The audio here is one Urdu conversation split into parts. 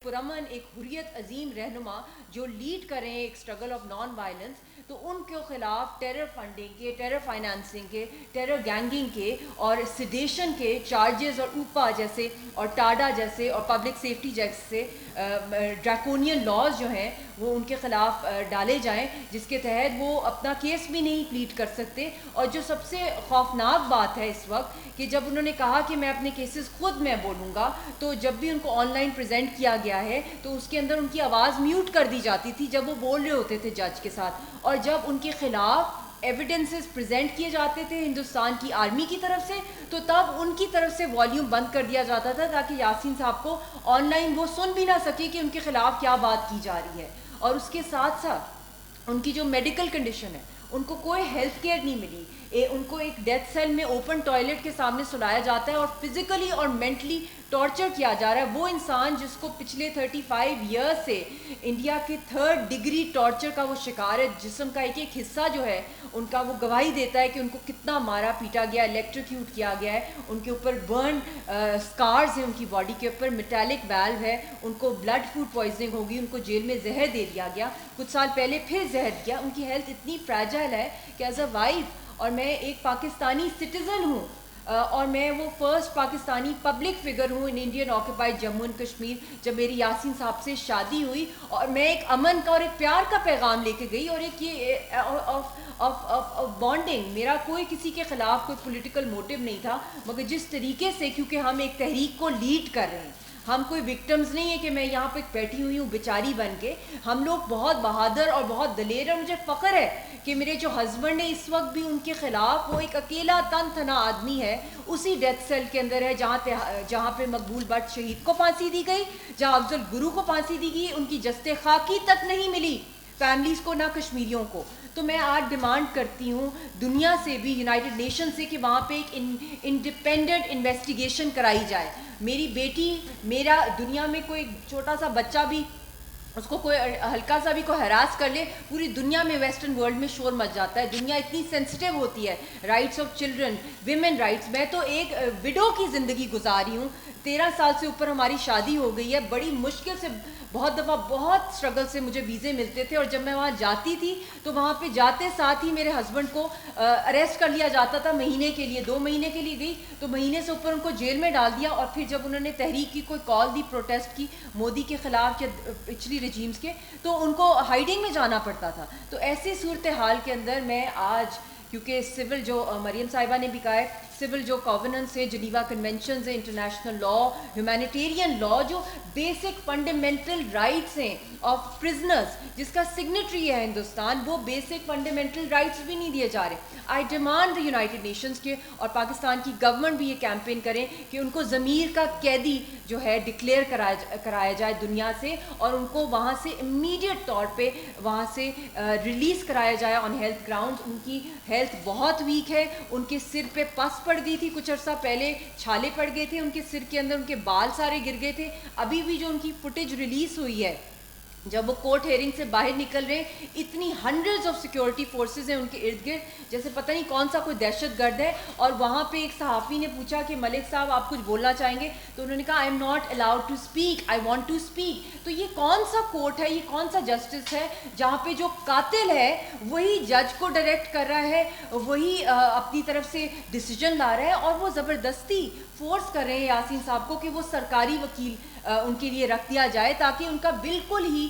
پرامن ایک حریت عظیم رہنما جو لیڈ کریں ایک اسٹرگل آف نان وائلنس, تو ان کے خلاف ٹیرر فنڈنگ کے, ٹیرر فائنانسنگ کے, ٹیرر گینگنگ کے اور سیڈیشن کے چارجز اور اوپا جیسے اور ٹاڈا جیسے اور پبلک سیفٹی جیسے ڈریکونین لاز جو ہیں وہ ان کے خلاف ڈالے جائیں, جس کے تحت وہ اپنا کیس بھی نہیں پلیٹ کر سکتے. اور جو سب سے خوفناک بات ہے اس وقت کہ جب انہوں نے کہا کہ میں اپنے کیسز خود میں بولوں گا, تو جب بھی ان کو آن لائن پریزنٹ کیا گیا ہے تو اس کے اندر ان کی آواز میوٹ کر دی جاتی تھی جب وہ بول رہے ہوتے تھے جج کے ساتھ, اور جب ان کے خلاف ایویڈنسز پریزنٹ کیے جاتے تھے ہندوستان کی آرمی کی طرف سے تو تب ان کی طرف سے والیوم بند کر دیا جاتا تھا تاکہ یاسین صاحب کو آن لائن وہ سن بھی نہ سکے کہ ان کے خلاف کیا بات کی جا رہی ہے. اور اس کے ساتھ ساتھ ان کی جو میڈیکل کنڈیشن ہے ان کو کوئی ہیلتھ کیئر نہیں ملی, ان کو ایک ڈیتھ سیل میں اوپن ٹوائلٹ کے سامنے سلایا جاتا ہے اور فزیکلی اور مینٹلی ٹارچر کیا جا رہا ہے. وہ انسان جس کو پچھلے 35 ایئرس سے انڈیا کے 3rd ڈگری ٹارچر کا وہ شکار ہے, جسم کا ایک ایک حصہ جو ہے ان کا وہ گواہی دیتا ہے کہ ان کو کتنا مارا پیٹا گیا, الیکٹریکیوٹ کیا گیا ہے, ان کے اوپر برن سکارز ہیں, ان کی باڈی کے اوپر میٹالک ویلو ہے, ان کو بلڈ فوڈ پوائزننگ ہوگی, ان کو جیل میں زہر دے دیا گیا, کچھ سال پہلے پھر زہر دیا. ان کی ہیلتھ اتنی فریجائل ہے کہ ایز اے وائف, اور میں ایک پاکستانی سٹیزن ہوں اور میں وہ فرسٹ پاکستانی پبلک فگر ہوں in Indian occupied Jammu and Kashmir, جب میری یاسین صاحب سے شادی ہوئی اور میں ایک امن کا اور ایک پیار کا پیغام لے کے گئی اور ایک یہ آف بانڈنگ, میرا کوئی کسی کے خلاف کوئی پولیٹیکل موٹیو نہیں تھا, مگر جس طریقے سے کیونکہ ہم ایک تحریک کو لیڈ کر رہے ہیں, ہم کوئی وکٹمز نہیں ہیں کہ میں یہاں پہ بیٹھی ہوئی ہوں بیچاری بن کے, ہم لوگ بہت بہادر اور بہت دلیر, اور مجھے فخر ہے کہ میرے جو ہسبینڈ ہے اس وقت بھی ان کے خلاف وہ ایک اکیلا تن تنا آدمی ہے, اسی ڈیتھ سیل کے اندر ہے جہاں پہ مقبول بٹ شہید کو پھانسی دی گئی, جہاں افضل گرو کو پھانسی دی گئی, ان کی جستے خاکی تک نہیں ملی فیملیز کو, نہ کشمیریوں کو. تو میں آج ڈیمانڈ کرتی ہوں دنیا سے بھی, یونائٹڈ نیشن سے, کہ وہاں پہ ایک انڈیپینڈنٹ انویسٹیگیشن کرائی جائے. میری بیٹی, میرا دنیا میں کوئی چھوٹا سا بچہ بھی اس کو کوئی ہلکا سا بھی کوئی ہراس کر لے, پوری دنیا میں ویسٹرن ورلڈ میں شور مچ جاتا ہے. دنیا اتنی سینسٹیو ہوتی ہے, rights of children, women rights. میں تو ایک وڈو کی زندگی گزاری ہوں, 13 سال سے اوپر ہماری شادی ہو گئی ہے, بڑی مشکل سے, بہت دفعہ بہت اسٹرگل سے مجھے ویزے ملتے تھے, اور جب میں وہاں جاتی تھی تو وہاں پہ جاتے ساتھ ہی میرے ہسبینڈ کو اریسٹ کر لیا جاتا تھا مہینے کے لیے. 2 مہینے کے لیے گئی تو مہینے سے اوپر ان کو جیل میں ڈال دیا, اور پھر جب انہوں نے تحریک کی, کوئی کال دی پروٹیسٹ کی مودی کے خلاف یا پچھلی رجیمز کے, تو ان کو ہائیڈنگ میں جانا پڑتا تھا. تو ایسی صورتحال کے اندر میں آج, کیونکہ سول جو مریم صاحبہ نے بھی کہا ہے, سول جو کووننٹس ہیں, جنیوا کنونشنز ہیں, انٹرنیشنل لا, ہیومینیٹیرین لا, جو بیسک فنڈامنٹل رائٹس ہیں آف پرزنرز, جس کا سگنیٹری ہے ہندوستان, وہ بیسک فنڈامنٹل رائٹس بھی نہیں دیے جا رہے. آئی ڈیمانڈ یونائٹڈ نیشنز کے اور پاکستان کی گورنمنٹ بھی یہ کیمپین کریں کہ ان کو ضمیر کا قیدی جو ہے ڈکلیئر کرایا جائے دنیا سے, اور ان کو وہاں سے امیڈیٹ طور پہ وہاں سے ریلیز کرایا جائے آن ہیلتھ گراؤنڈ. ان کی ہیلتھ بہت ویک ہے, ان کے سر پہ پس پڑ گئی تھی, کچھ عرصہ پہلے چھالے پڑ گئے تھے ان کے سر کے اندر, ان کے بال سارے گر گئے تھے. ابھی بھی جو ان کی فوٹیج ریلیز ہوئی ہے جب وہ کورٹ ہیئرنگ سے باہر نکل رہے ہیں, اتنی ہنڈریڈز آف سیکورٹی فورسز ہیں ان کے ارد گرد, جیسے پتہ نہیں کون سا کوئی دہشت گرد ہے. اور وہاں پہ ایک صحافی نے پوچھا کہ ملک صاحب آپ کچھ بولنا چاہیں گے, تو انہوں نے کہا I am not allowed to speak, I want to speak. تو یہ کون سا کورٹ ہے, یہ کون سا جسٹس ہے جہاں پہ جو قاتل ہے وہی جج کو ڈائریکٹ کر رہا ہے, وہی اپنی طرف سے ڈیسیجن لا رہا ہے, اور وہ زبردستی فورس کر رہے ہیں یاسین صاحب کو کہ وہ سرکاری وکیل ان کے لیے رکھ دیا جائے تاکہ ان کا بالکل ہی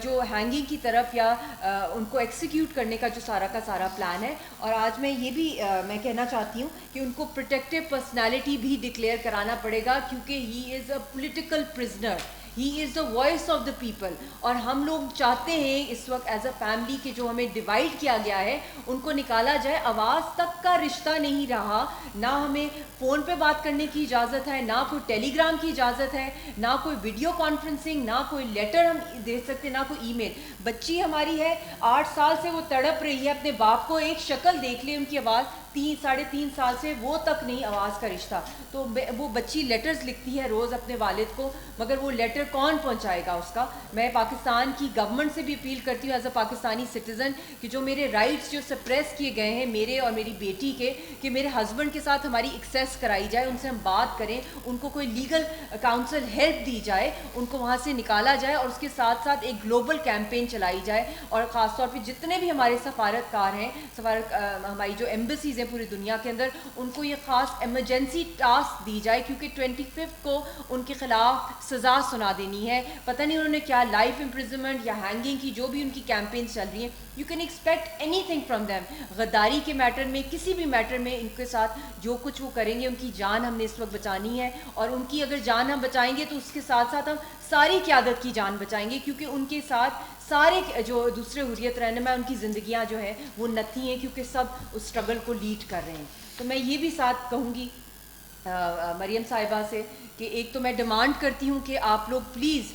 جو ہینگنگ کی طرف یا ان کو ایکسیکیوٹ کرنے کا جو سارا کا سارا پلان ہے. اور آج میں یہ بھی میں کہنا چاہتی ہوں کہ ان کو پروٹیکٹیو پرسنالٹی بھی ڈکلیئر کرانا پڑے گا, کیونکہ he is a political prisoner, he is the voice of the people. اور ہم لوگ چاہتے ہیں اس وقت ایز اے فیملی کہ جو ہمیں ڈیوائڈ کیا گیا ہے ان کو نکالا جائے. آواز تک کا رشتہ نہیں رہا, نہ ہمیں فون پہ بات کرنے کی اجازت ہے, نہ کوئی ٹیلی گرام کی اجازت ہے, نہ کوئی ویڈیو کانفرنسنگ, نہ کوئی لیٹر ہم دے سکتے, نہ کوئی ای میل. بچی ہماری ہے 8 سال سے وہ تڑپ رہی ہے, اپنے باپ کو ایک شکل دیکھ لے ان کی آواز ساڑھے 3 سال سے وہ تک نہیں آواز کا رشتہ. تو وہ بچی لیٹرز لکھتی ہے روز اپنے والد کو, مگر وہ لیٹر کون پہنچائے گا اس کا. میں پاکستان کی گورنمنٹ سے بھی اپیل کرتی ہوں ایز اے پاکستانی سٹیزن کہ جو میرے رائٹس جو سپریس کیے گئے ہیں میرے اور میری بیٹی کے, کہ میرے ہسبینڈ کے ساتھ ہماری ایکسیس کرائی جائے, ان سے ہم بات کریں, ان کو کوئی لیگل کاؤنسل ہیلپ دی جائے, ان کو وہاں سے نکالا جائے, اور اس کے ساتھ ساتھ ایک گلوبل کیمپین چلائی جائے. اور خاص طور پہ جتنے بھی ہمارے سفارتکار ہیں, ہماری جو ایمبیسیز ہیں پوری دنیا کے اندر, ان کو یہ خاص ایمرجنسی ٹاسک دی جائے, کیونکہ 25 کو ان کے خلاف سزا سنا دینی ہے. پتہ نہیں انہوں نے کیا لائف امپریزنمنٹ یا ہینگنگ کی جو بھی ان کی کیمپینز چل رہی ہیں. You can expect any thing from them. غداری کے میٹر میں, کسی بھی میٹر میں ان کے ساتھ جو کچھ وہ کریں گے, ان کی جان ہم نے اس وقت بچانی ہے, اور ان کی اگر جان ہم بچائیں گے تو اس کے ساتھ ساتھ ہم ساری قیادت کی جان بچائیں گے, کیونکہ ان کے ساتھ سارے جو دوسرے حریت رہنما ان کی زندگیاں جو ہیں وہ نتھی ہیں, کیونکہ سب اس اسٹرگل کو لیڈ کر رہے ہیں. تو میں یہ بھی ساتھ کہوں گی مریم صاحبہ سے کہ ایک تو میں ڈیمانڈ کرتی ہوں کہ آپ لوگ پلیز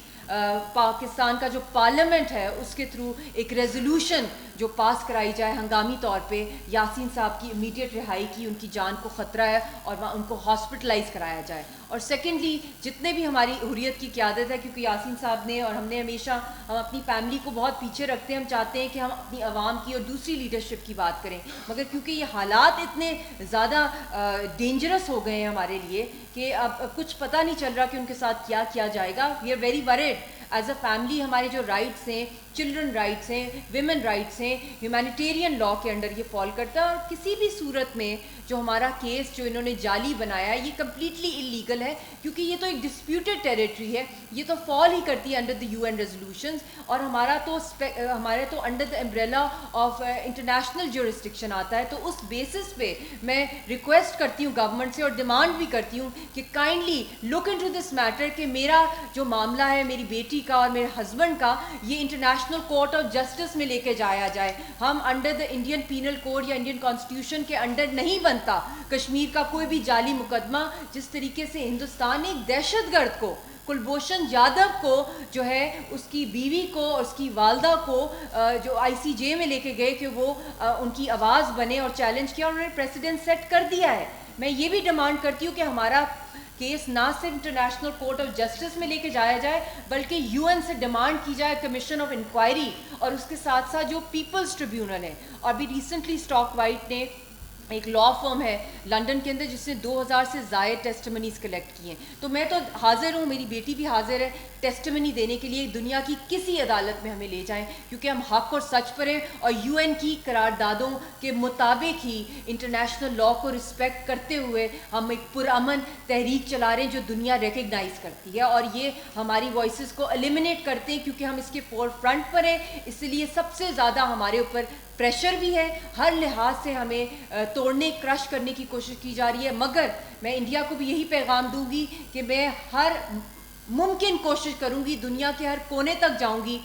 پاکستان کا جو پارلیمنٹ ہے اس کے تھرو ایک ریزولوشن جو پاس کرائی جائے ہنگامی طور پہ یاسین صاحب کی امیڈیٹ رہائی کی, ان کی جان کو خطرہ ہے, اور ان کو ہاسپٹلائز کرایا جائے. اور سیکنڈلی جتنے بھی ہماری حریت کی قیادت ہے, کیونکہ یاسین صاحب نے اور ہم نے ہمیشہ, ہم اپنی فیملی کو بہت پیچھے رکھتے ہیں, ہم چاہتے ہیں کہ ہم اپنی عوام کی اور دوسری لیڈرشپ کی بات کریں, مگر کیونکہ یہ حالات اتنے زیادہ ڈینجرس ہو گئے ہیں ہمارے لیے کہ اب کچھ پتہ نہیں چل رہا کہ ان کے ساتھ کیا کیا جائے گا. We are very worried as a family. ہمارے جو رائٹس ہیں, چلڈرن رائٹس ہیں, ویمن رائٹس ہیں, ہیومینیٹیرین لا کے انڈر یہ فال کرتا ہے, اور کسی بھی صورت میں جو ہمارا کیس جو انہوں نے جعلی بنایا ہے یہ کمپلیٹلی انلیگل ہے, کیونکہ یہ تو ایک ڈسپیوٹیڈ ٹیریٹری ہے, یہ تو فال ہی کرتی ہے انڈر دی UN ریزولوشنز, اور ہمارا تو under the umbrella of international jurisdiction آتا ہے. تو اس بیسس پہ میں ریکویسٹ کرتی ہوں گورنمنٹ سے, اور ڈیمانڈ بھی کرتی ہوں کہ kindly look into this matter, کہ میرا جو معاملہ ہے میری بیٹی کا اور میرے ہسبینڈ کا, یہ انٹرنیشنل کورٹ آف جسٹس میں لے کے جایا جائے. ہم under the Indian penal code یا انڈین کانسٹیٹیوشن کے انڈر نہیں بنتا کشمیر کا کوئی بھی جعلی مقدمہ. جس طریقے سے ہندوستان نے ایک دہشت گرد کو, کلبھوشن یادو کو جو ہے, اس کی بیوی کو اور اس کی والدہ کو جو ICJ میں لے کے گئے کہ وہ ان کی آواز بنے اور چیلنج کیا, انہوں نے پریسیڈنٹ سیٹ کر دیا ہے. میں یہ بھی ڈیمانڈ کرتی ہوں کہ ہمارا کیس نہ صرف انٹرنیشنل کورٹ آف جسٹس میں لے کے جایا جائے, بلکہ UN سے ڈیمانڈ کی جائے کمیشن آف انکوائری, اور اس کے ساتھ ساتھ جو پیپلز ٹریبیونل ہے. اور ابھی ریسنٹلی اسٹاک وائٹ نے ایک لا فرم ہے لنڈن کے اندر جس نے 2000 سے زائد ٹیسٹمنیز کلیکٹ کی ہیں. تو میں تو حاضر ہوں, میری بیٹی بھی حاضر ہے ٹیسٹمنی دینے کے لیے, دنیا کی کسی عدالت میں ہمیں لے جائیں, کیونکہ ہم حق اور سچ پر ہیں, اور UN کی قراردادوں کے مطابق ہی انٹرنیشنل لا کو رسپیکٹ کرتے ہوئے ہم ایک پرامن تحریک چلا رہے ہیں جو دنیا ریکگنائز کرتی ہے, اور یہ ہماری وائسز کو ایلیمنیٹ کرتے ہیں کیونکہ ہم اس کے فور فرنٹ پر ہیں. اس لیے سب سے زیادہ ہمارے اوپر پریشر بھی ہے, ہر لحاظ سے ہمیں توڑنے کرش کرنے کی کوشش کی جا رہی ہے. مگر میں انڈیا کو بھی یہی پیغام دوں گی کہ میں ہر ممکن کوشش کروں گی, دنیا کے ہر کونے تک جاؤں گی